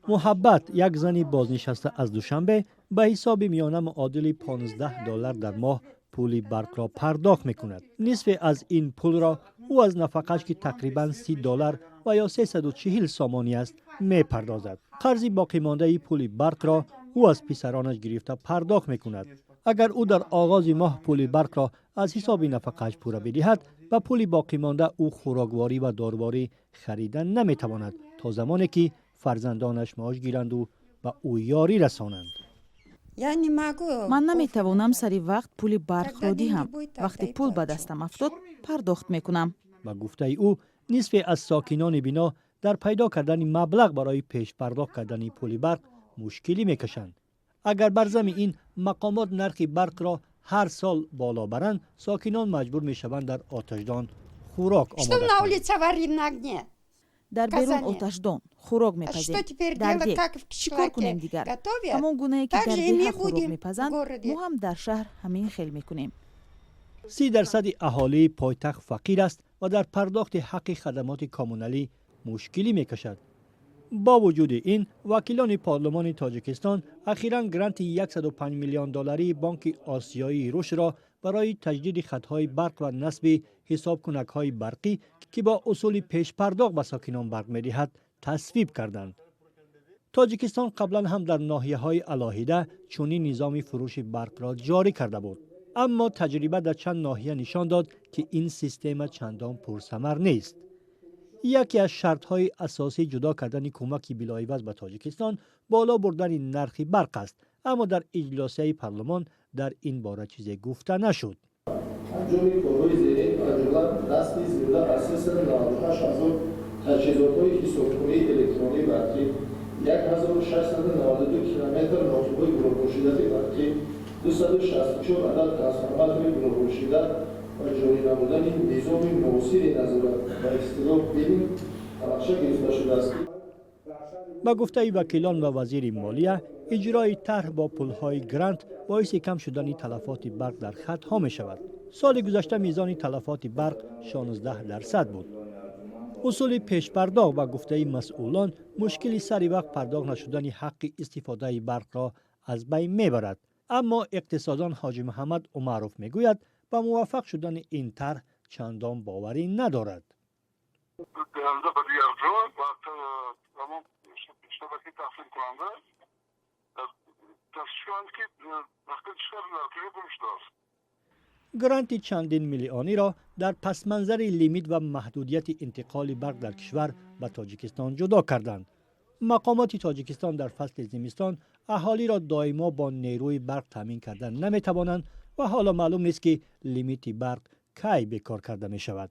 محبت یک زنی بازنشسته از دوشنبه به حساب میانه معادل $15 در ماه پول برق را پرداخت میکند. نصف از این پول را او از نفقش که تقریبا $30 و یا 340 سامانی است میپردازد. قرض باقی مانده پول برق را او از پسرانش گرفته پرداخت میکند. اگر او در آغاز ماه پول برق را از حساب نفقش پوره بدهد، با پول باقی مانده او خوراکواری و دارواری خریدن نمیتواند تا زمانی که فرزندانش معاش گیرند و به او یاری رسانند. من نمیتوانم سری وقت پول برق را دهم. وقتی پول به دستم افتاد پرداخت میکنم. با گفته او نصف از ساکنان بنا در پیدا کردن مبلغ برای پیش پرداخت کردن پول برق مشکلی میکشند. اگر بر ضمن این مقامات نرخ برق را هر سال بالا برند، ساکنان مجبور میشوند در آتشدان خوراک آماده کنند. در بیرون آتشدان خوراک میپزیم. در دیگ چیکار کنیم دیگر؟ همون گونه که در دیگ خوراک میپزند، ما هم در شهر همین خیل میکنیم. 30% اهالی پایتخت فقیر است و در پرداخت حق خدمات کامونالی مشکلی میکشد. با وجود این، وکیلان پارلمان تاجیکستان اخیراً گرانت $105 میلیون بانک آسیایی رشد را برای تجدید خطهای برق و نصب حسابکنک‌های برقی که با اصول پیش پرداخت به ساکنان برق می‌دهد تصویب کردند. تاجیکستان قبلا هم در ناحیه‌های علاهیده چنین نظام فروش برق را جاری کرده بود، اما تجربه در چند ناحیه نشان داد که این سیستم چندان پرثمر نیست. یکی از شرط‌های اساسی جدا کردن کمک بلاعوض به تاجیکستان بالا بردن نرخ برق است، اما در اجلاس پارلمان در این باره چیزی گفته نشد. انجام کارهای زیر عجلات دستی زیاده اساس 98,000 تجهیزات‌های حساب‌کنی الکترونی برقی، 1,692 کیلومتر راهروهای گروه‌پوشیده برقی، 264 عدد ترانسفورماتورهای گروه‌پوشیده و جاری نمودن نظام موثر نظارت و اصطلاح بین تبخشه گرفته شده است. با گفته وکیلان و وزیر مالیه، اجرای طرح با پولهای گرانت باعث کم شدن تلفات برق در خطها می شود. سال گذشته میزان تلفات برق 16% بود. اصول پیش پرداخت و گفته مسئولان مشکلی سری وقت پرداخت نشدن حق استفاده برق را از بین میبرد. اما اقتصاددان حاجی محمد عمروف میگوید با موفق شدن این طرح چندان باوری ندارد. گرانت چندین میلیونی را در پس منظر لیمیت و محدودیت انتقال برق در کشور به تاجیکستان جدا کردند. مقامات تاجیکستان در فصل زمستان اهالی را دائما با نیروی برق تامین کردن نمی توانند و حالا معلوم نیست که لیمیت برق کی به کار کرده می شود.